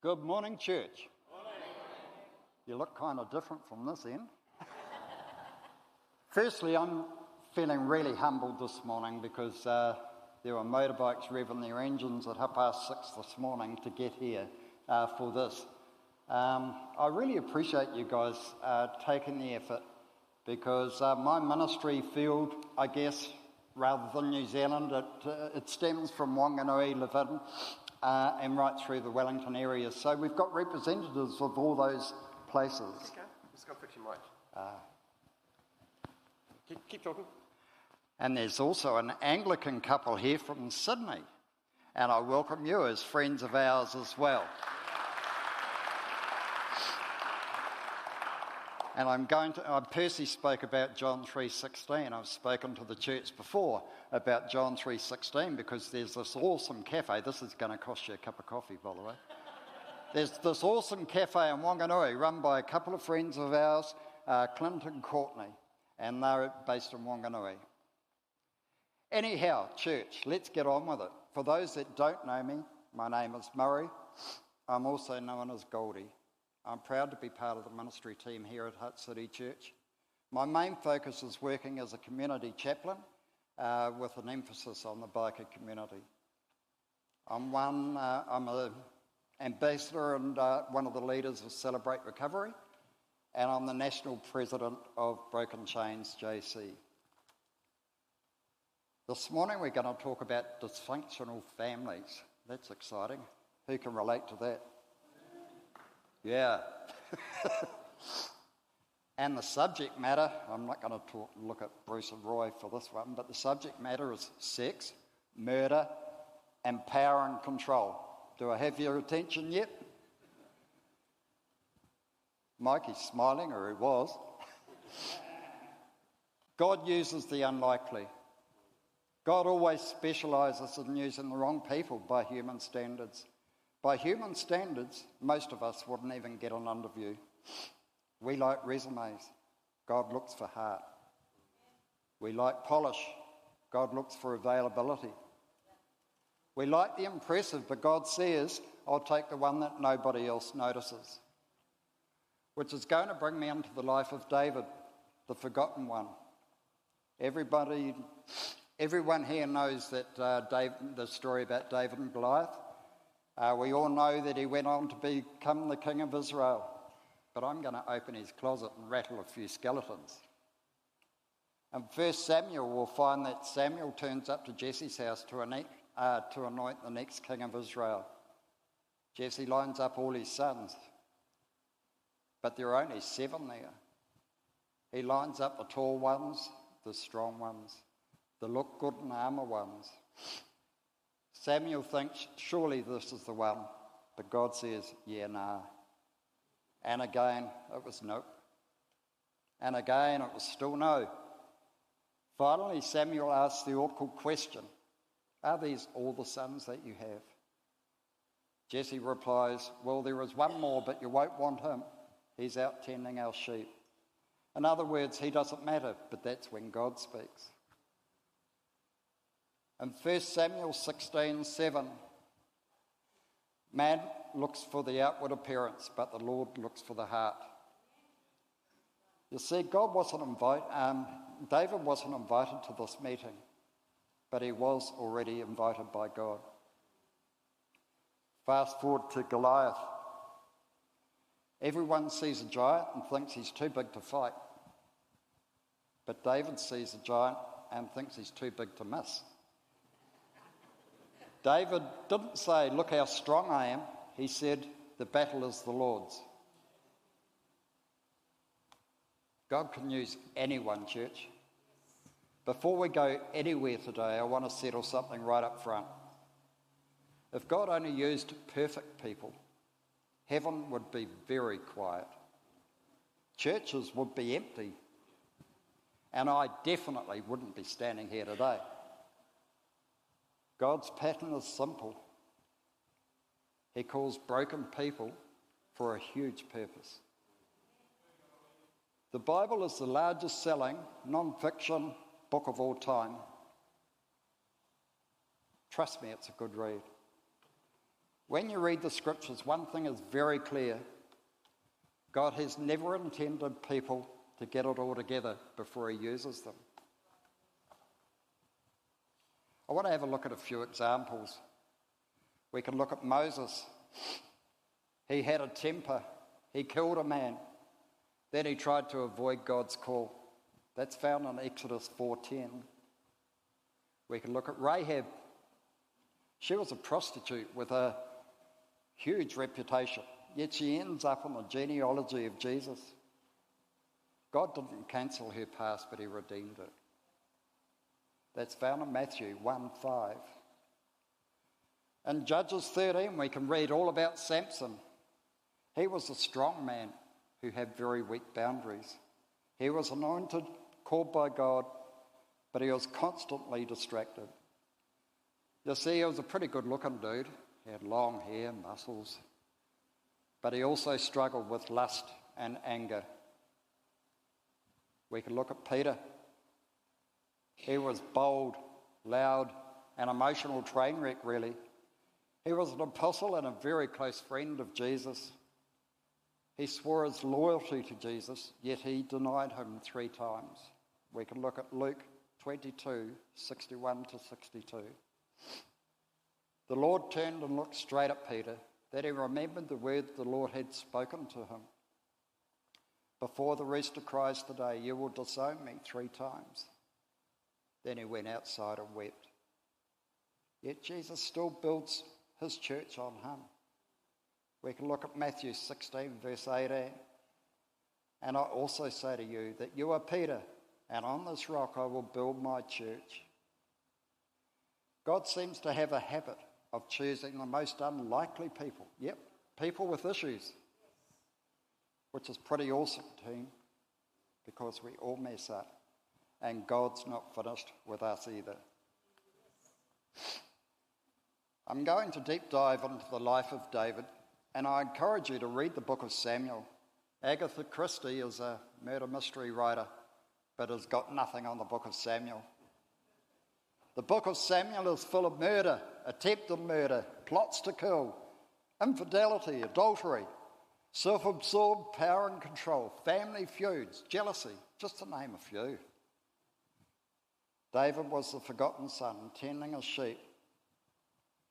Good morning, church. Morning. You look kind of different from this end. Firstly, I'm feeling really humbled this morning because there were motorbikes revving their engines at 6:30 this morning to get here for this. I really appreciate you guys taking the effort because my ministry field, I guess, rather than New Zealand, it stems from Wanganui, Levin, and right through the Wellington area. So we've got representatives of all those places. Okay, just go fix your mic. Keep talking. And there's also an Anglican couple here from Sydney, and I welcome you as friends of ours as well. And Percy spoke about John 3:16. I've spoken to the church before about John 3:16 because there's this awesome cafe. This is going to cost you a cup of coffee, by the way. There's this awesome cafe in Wanganui run by a couple of friends of ours, Clint and Courtney, and they're based in Wanganui. Anyhow, church, let's get on with it. For those that don't know me, my name is Murray. I'm also known as Goldie. I'm proud to be part of the ministry team here at Hutt City Church. My main focus is working as a community chaplain with an emphasis on the biker community. I'm an ambassador and one of the leaders of Celebrate Recovery, and I'm the national president of Broken Chains JC. This morning we're going to talk about dysfunctional families. That's exciting. Who can relate to that? Yeah. And the subject matter, I'm not going to look at Bruce and Roy for this one, but the subject matter is sex, murder, and power and control. Do I have your attention yet? Mikey's smiling, or he was. God uses the unlikely. God always specialises in using the wrong people by human standards. By human standards, most of us wouldn't even get an interview. We like resumes. God looks for heart. We like polish. God looks for availability. We like the impressive, but God says, I'll take the one that nobody else notices. Which is going to bring me into the life of David, the forgotten one. Everyone here knows that the story about David and Goliath. We all know that he went on to become the king of Israel. But I'm going to open his closet and rattle a few skeletons. In 1 Samuel, we'll find that Samuel turns up to Jesse's house to anoint the next king of Israel. Jesse lines up all his sons, but there are only 7 there. He lines up the tall ones, the strong ones, the look good in armour ones. Samuel thinks, surely this is the one, but God says, yeah, nah. And again, it was nope. And again, it was still no. Finally, Samuel asks the awkward question, are these all the sons that you have? Jesse replies, well, there is one more, but you won't want him. He's out tending our sheep. In other words, he doesn't matter, but that's when God speaks. In 1 Samuel 16:7, man looks for the outward appearance, but the Lord looks for the heart. You see, David wasn't invited to this meeting, but he was already invited by God. Fast forward to Goliath. Everyone sees a giant and thinks he's too big to fight, but David sees a giant and thinks he's too big to miss. David didn't say, look how strong I am. He said, the battle is the Lord's. God can use anyone, church. Before we go anywhere today, I want to settle something right up front. If God only used perfect people, heaven would be very quiet. Churches would be empty. And I definitely wouldn't be standing here today. God's pattern is simple. He calls broken people for a huge purpose. The Bible is the largest selling non-fiction book of all time. Trust me, it's a good read. When you read the scriptures, one thing is very clear. God has never intended people to get it all together before he uses them. I want to have a look at a few examples. We can look at Moses. He had a temper. He killed a man. Then he tried to avoid God's call. That's found in Exodus 4:10. We can look at Rahab. She was a prostitute with a huge reputation, yet she ends up in the genealogy of Jesus. God didn't cancel her past, but he redeemed it. That's found in Matthew 1:5. In Judges 13, we can read all about Samson. He was a strong man who had very weak boundaries. He was anointed, called by God, but he was constantly distracted. You see, he was a pretty good-looking dude. He had long hair, muscles, but he also struggled with lust and anger. We can look at Peter. He was bold, loud, an emotional train wreck, really. He was an apostle and a very close friend of Jesus. He swore his loyalty to Jesus, yet he denied him 3 times. We can look at Luke 22:61-62. The Lord turned and looked straight at Peter, that he remembered the word the Lord had spoken to him. Before the rooster cries today, you will disown me 3 times. Then he went outside and wept. Yet Jesus still builds his church on him. We can look at Matthew 16:18. And I also say to you that you are Peter, and on this rock I will build my church. God seems to have a habit of choosing the most unlikely people. Yep, people with issues. Which is pretty awesome, team, because we all mess up. And God's not finished with us either. I'm going to deep dive into the life of David, and I encourage you to read the book of Samuel. Agatha Christie is a murder mystery writer, but has got nothing on the book of Samuel. The book of Samuel is full of murder, attempted murder, plots to kill, infidelity, adultery, self-absorbed power and control, family feuds, jealousy, just to name a few. David was the forgotten son, tending his sheep,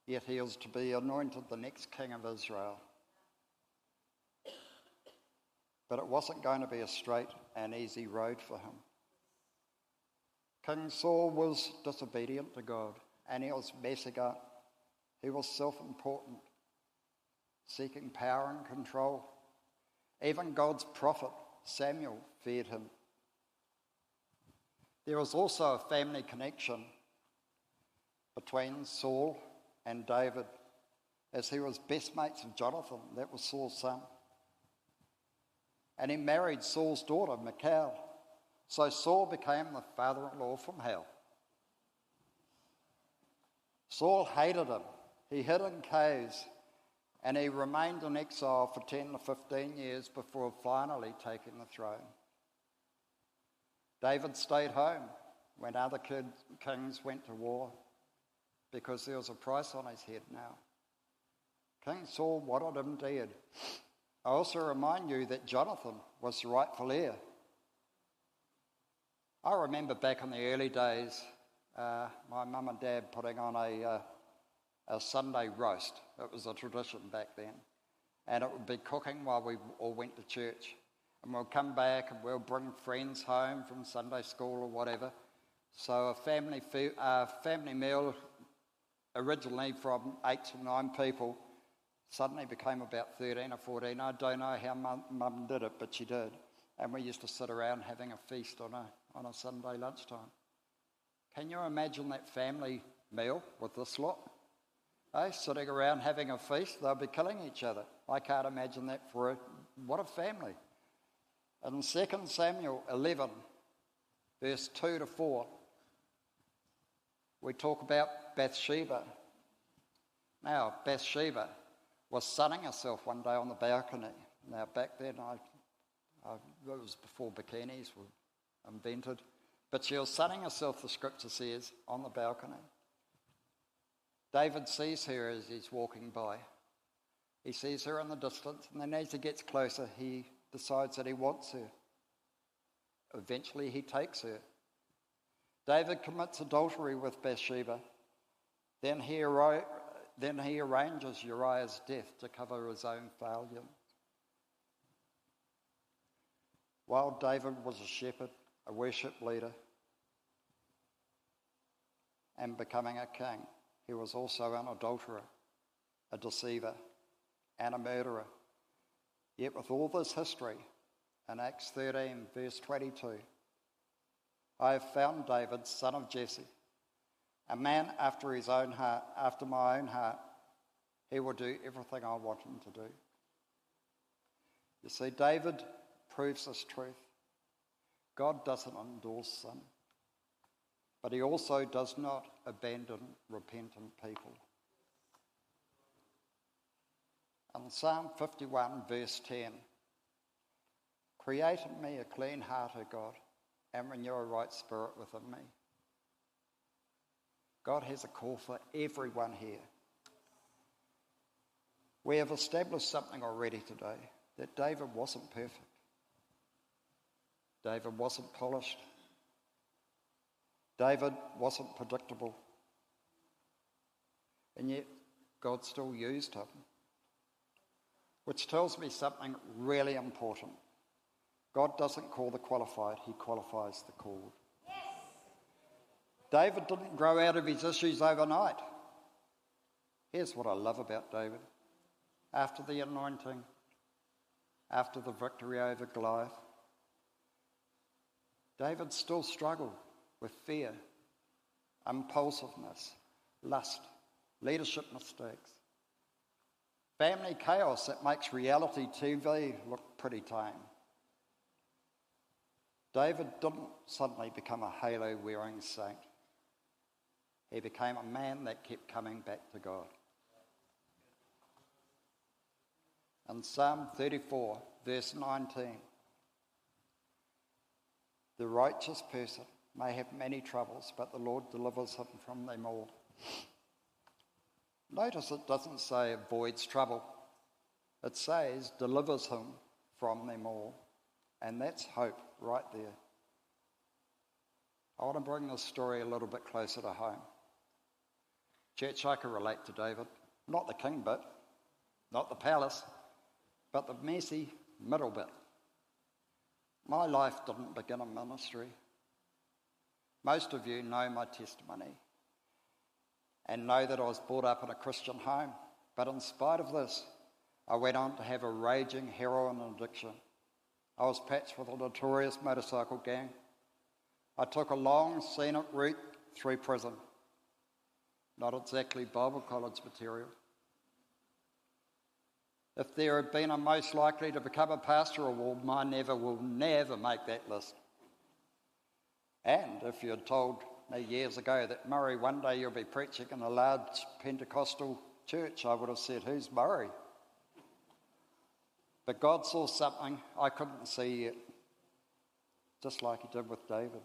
yet he was to be anointed the next king of Israel. But it wasn't going to be a straight and easy road for him. King Saul was disobedient to God, and he was messing up. He was self-important, seeking power and control. Even God's prophet, Samuel, feared him. There was also a family connection between Saul and David, as he was best mates of Jonathan, that was Saul's son. And he married Saul's daughter, Michal. So Saul became the father-in-law from hell. Saul hated him. He hid in caves, and he remained in exile for 10 to 15 years before finally taking the throne. David stayed home when other kings went to war because there was a price on his head now. King Saul wanted him dead. I also remind you that Jonathan was the rightful heir. I remember back in the early days, my mum and dad putting on a Sunday roast. It was a tradition back then. And it would be cooking while we all went to church. And we'll come back and we'll bring friends home from Sunday school or whatever. So a family meal, originally from 8 to 9 people, suddenly became about 13 or 14. I don't know how mum did it, but she did. And we used to sit around having a feast on a Sunday lunchtime. Can you imagine that family meal with this lot? Sitting around having a feast, they'll be killing each other. I can't imagine that what a family. In 2 Samuel 11, verse 2 to 4, we talk about Bathsheba. Now, Bathsheba was sunning herself one day on the balcony. Now, back then, it was before bikinis were invented. But she was sunning herself, the scripture says, on the balcony. David sees her as he's walking by, He sees her in the distance, and then as he gets closer, he decides that he wants her. Eventually, he takes her. David commits adultery with Bathsheba. Then he arranges Uriah's death to cover his own failure. While David was a shepherd, a worship leader, and becoming a king, he was also an adulterer, a deceiver, and a murderer. Yet with all this history, in Acts 13, verse 22, I have found David, son of Jesse, a man after my own heart. He will do everything I want him to do. You see, David proves this truth. God doesn't endorse sin, but he also does not abandon repentant people. In Psalm 51, verse 10, create in me a clean heart, O God, and renew a right spirit within me. God has a call for everyone here. We have established something already today, that David wasn't perfect. David wasn't polished. David wasn't predictable. And yet, God still used him. Which tells me something really important. God doesn't call the qualified, he qualifies the called. Yes. David didn't grow out of his issues overnight. Here's what I love about David. After the anointing, after the victory over Goliath, David still struggled with fear, impulsiveness, lust, leadership mistakes, family chaos that makes reality TV look pretty tame. David didn't suddenly become a halo-wearing saint. He became a man that kept coming back to God. In Psalm 34, verse 19, the righteous person may have many troubles, but the Lord delivers him from them all. Notice it doesn't say avoids trouble. It says delivers him from them all. And that's hope right there. I want to bring this story a little bit closer to home. Church, I can relate to David. Not the king bit, not the palace, but the messy middle bit. My life didn't begin in ministry. Most of you know my testimony and know that I was brought up in a Christian home. But in spite of this, I went on to have a raging heroin addiction. I was patched with a notorious motorcycle gang. I took a long scenic route through prison. Not exactly Bible college material. If there had been a most likely to become a pastor award, mine will never make that list. And if you had told me years ago that Murray, one day you'll be preaching in a large Pentecostal church, I would have said, who's Murray? But God saw something I couldn't see yet, just like he did with David.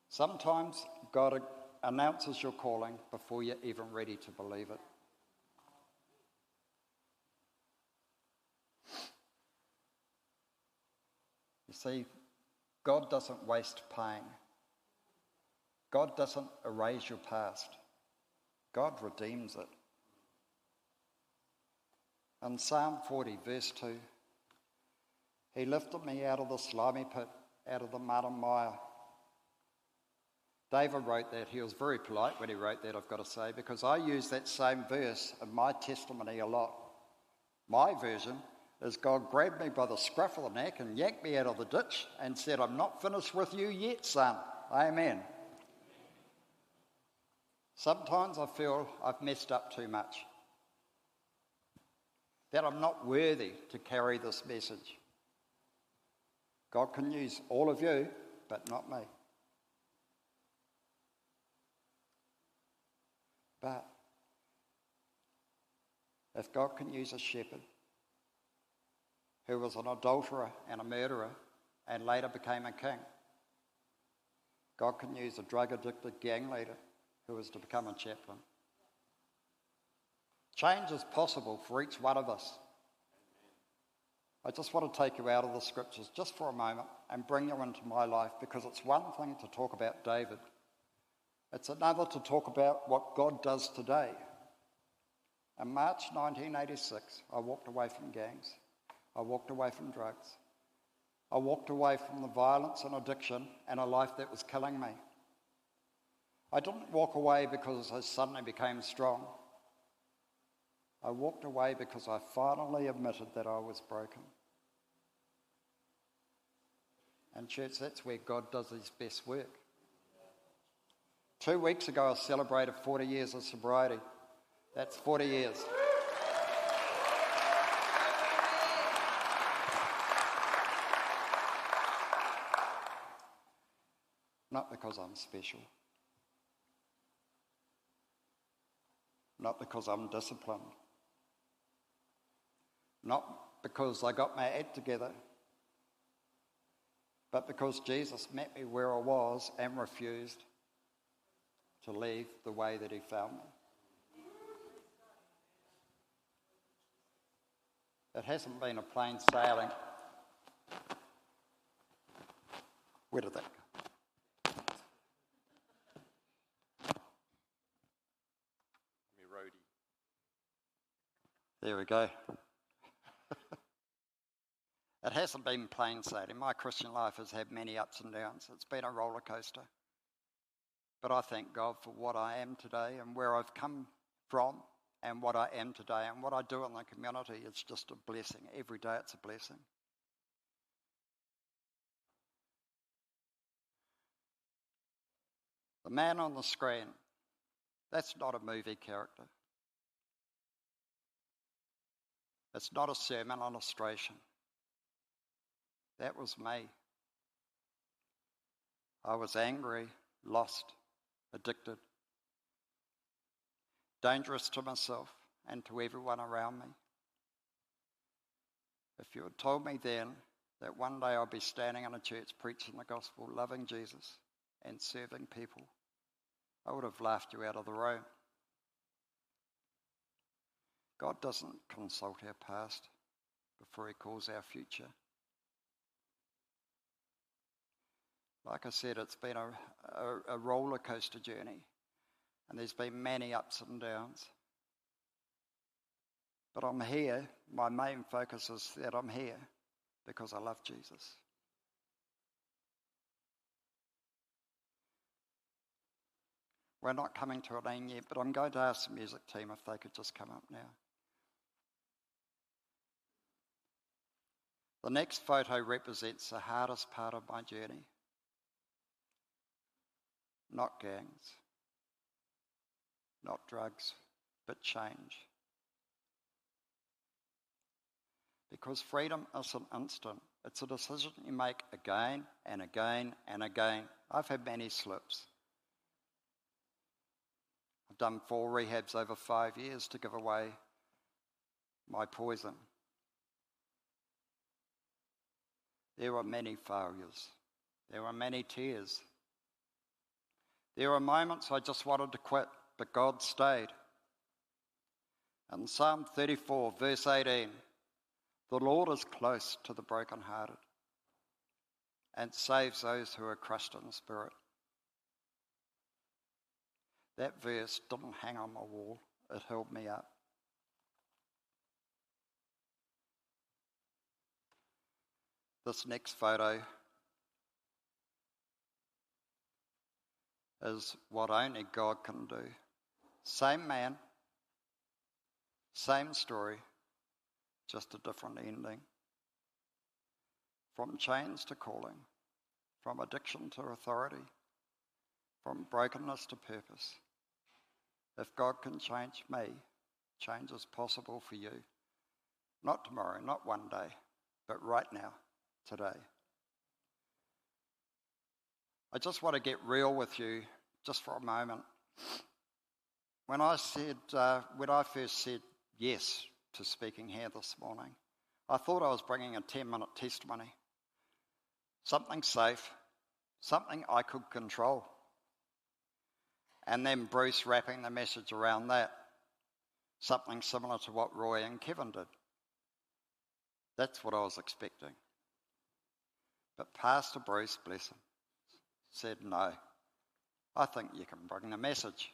Sometimes God announces your calling before you're even ready to believe it. You see, God doesn't waste pain. God doesn't erase your past. God redeems it. In Psalm 40, verse 2, he lifted me out of the slimy pit, out of the mud and mire. David wrote that. He was very polite when he wrote that, I've got to say, because I use that same verse in my testimony a lot. My version is God grabbed me by the scruff of the neck and yanked me out of the ditch and said, I'm not finished with you yet, son. Amen. Sometimes I feel I've messed up too much, that I'm not worthy to carry this message. God can use all of you, but not me. But if God can use a shepherd who was an adulterer and a murderer and later became a king, God can use a drug-addicted gang leader who was to become a chaplain. Change is possible for each one of us. I just want to take you out of the scriptures just for a moment and bring you into my life, because it's one thing to talk about David. It's another to talk about what God does today. In March 1986, I walked away from gangs. I walked away from drugs. I walked away from the violence and addiction and a life that was killing me. I didn't walk away because I suddenly became strong. I walked away because I finally admitted that I was broken. And church, that's where God does his best work. 2 weeks ago, I celebrated 40 years of sobriety. That's 40 years. Not because I'm special. Not because I'm disciplined. Not because I got my act together. But because Jesus met me where I was and refused to leave the way that he found me. It hasn't been a plain sailing. Where did that go? Me roadie. There we go. It hasn't been plain sailing. My Christian life has had many ups and downs. It's been a roller coaster. But I thank God for what I am today and where I've come from and what I am today and what I do in the community. It's just a blessing. Every day it's a blessing. The man on the screen, that's not a movie character. It's not a sermon illustration. That was me. I was angry, lost, addicted, dangerous to myself and to everyone around me. If you had told me then that one day I'll be standing in a church preaching the gospel, loving Jesus and serving people, I would have laughed you out of the room. God doesn't consult our past before he calls our future. Like I said, it's been a roller coaster journey, and there's been many ups and downs. But I'm here. My main focus is that I'm here because I love Jesus. We're not coming to an end yet, but I'm going to ask the music team if they could just come up now. The next photo represents the hardest part of my journey. Not gangs, not drugs, but change. Because freedom isn't instant. It's a decision you make again and again and again. I've had many slips. I've done 4 rehabs over 5 years to give away my poison. There were many failures. There were many tears. There were moments I just wanted to quit, but God stayed. In Psalm 34, verse 18, the Lord is close to the brokenhearted and saves those who are crushed in spirit. That verse didn't hang on my wall, it held me up. This next photo is what only God can do. Same man, same story, just a different ending. From chains to calling, from addiction to authority, from brokenness to purpose. If God can change me, change is possible for you. Not tomorrow, not one day, but right now, today. I just want to get real with you just for a moment. When I first said yes to speaking here this morning, I thought I was bringing a 10-minute testimony. Something safe, something I could control. And then Bruce wrapping the message around that. Something similar to what Roy and Kevin did. That's what I was expecting. But Pastor Bruce, bless him, said, no, I think you can bring the message.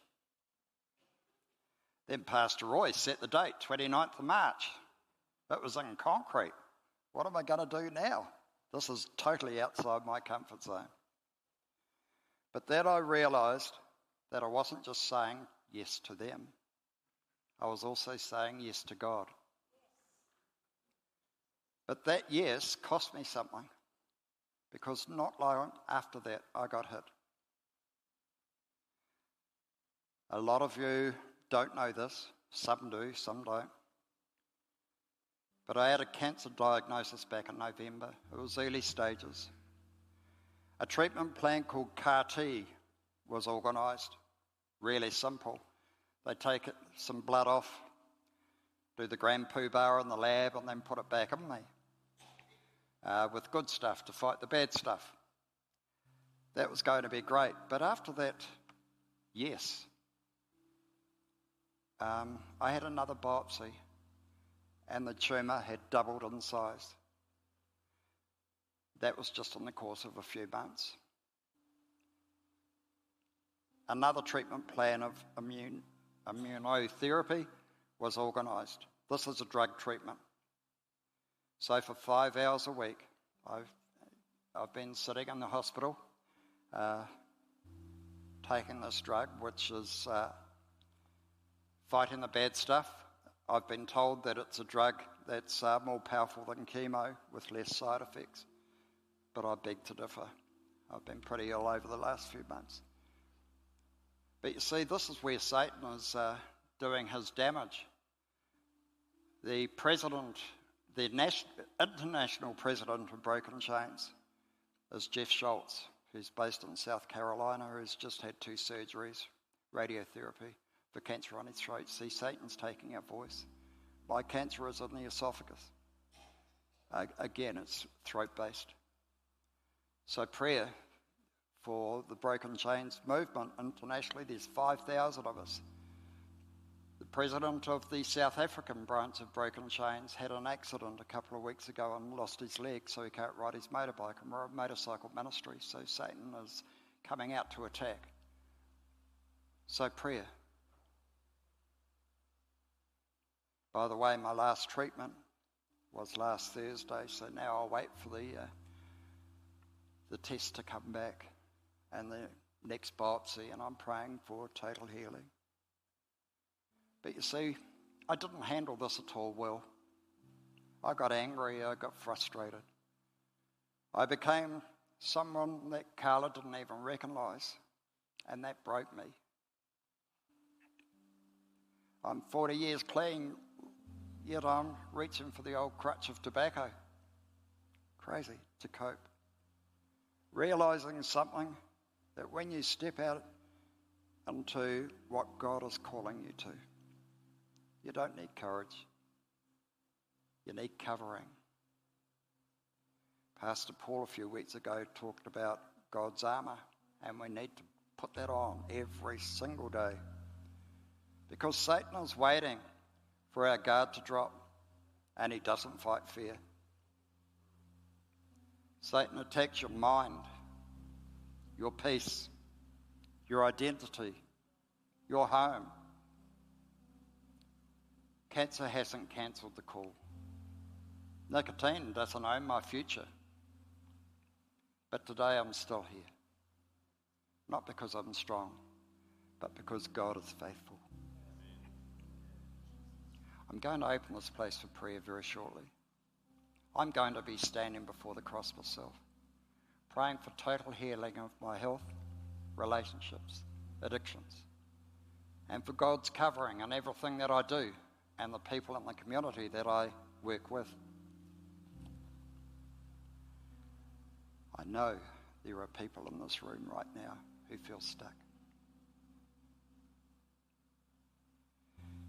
Then Pastor Roy set the date, 29th of March. It was in concrete. What am I going to do now? This is totally outside my comfort zone. But then I realised that I wasn't just saying yes to them. I was also saying yes to God. But that yes cost me something, because not long after that I got hit. A lot of you don't know this. Some do, some don't. But I had a cancer diagnosis back in November. It was early stages. A treatment plan called CAR-T was organised. Really simple. They take some blood off, do the gram poo bar in the lab, and then put it back in me with good stuff to fight the bad stuff. That was going to be great. But after that, yes. I had another biopsy, and the tumour had doubled in size. That was just in the course of a few months. Another treatment plan of immunotherapy was organised. This is a drug treatment. So for 5 hours a week, I've been sitting in the hospital taking this drug, which is fighting the bad stuff. I've been told that it's a drug that's more powerful than chemo with less side effects, but I beg to differ. I've been pretty ill over the last few months. But you see, this is where Satan is doing his damage. The president, the international president of Broken Chains is Jeff Schultz, who's based in South Carolina, who's just had 2 surgeries, radiotherapy, for cancer on his throat. See, Satan's taking our voice. My cancer is in the esophagus. Again, it's throat-based. So prayer for the Broken Chains movement internationally. There's 5,000 of us. The president of the South African branch of Broken Chains had an accident a couple of weeks ago and lost his leg, so he can't ride his motorbike, and we're a motorcycle ministry, so Satan is coming out to attack. So prayer. By the way, my last treatment was last Thursday, so now I'll wait for the test to come back and the next biopsy, and I'm praying for total healing. But you see, I didn't handle this at all well. I got angry, I got frustrated. I became someone that Carla didn't even recognise, and that broke me. I'm 40 years clean, yet I'm reaching for the old crutch of tobacco. Crazy to cope. Realising something, that when you step out into what God is calling you to, you don't need courage. You need covering. Pastor Paul a few weeks ago talked about God's armour, and we need to put that on every single day, because Satan is waiting for our guard to drop, and he doesn't fight fair. Satan attacks your mind, your peace, your identity, your home. Cancer hasn't cancelled the call. Nicotine doesn't own my future. But today I'm still here. Not because I'm strong, but because God is faithful. I'm going to open this place for prayer very shortly. I'm going to be standing before the cross myself, praying for total healing of my health, relationships, addictions, and for God's covering in everything that I do and the people in the community that I work with. I know there are people in this room right now who feel stuck.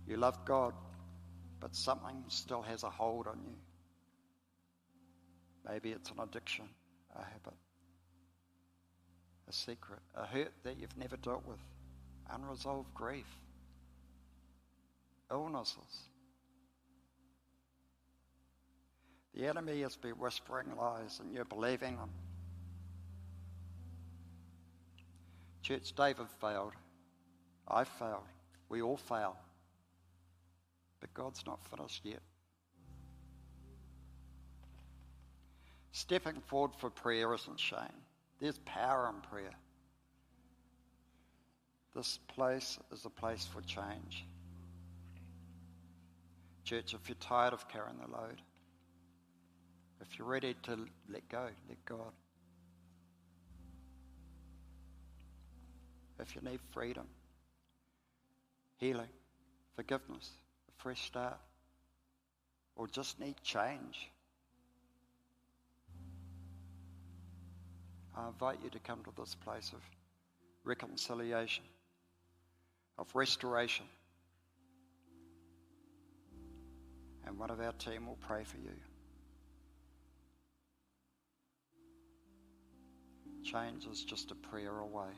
You love God, but something still has a hold on you. Maybe it's an addiction, a habit, a secret, a hurt that you've never dealt with, unresolved grief. illnesses. The enemy has been whispering lies and you're believing them. Church, David failed. I failed. We all fail. But God's not finished yet. Stepping forward for prayer isn't shame. There's power in prayer. This place is a place for change. Church, if you're tired of carrying the load, if you're ready to let go, let God. If you need freedom, healing, forgiveness, a fresh start, or just need change, I invite you to come to this place of reconciliation, of restoration. And one of our team will pray for you. Change is just a prayer away.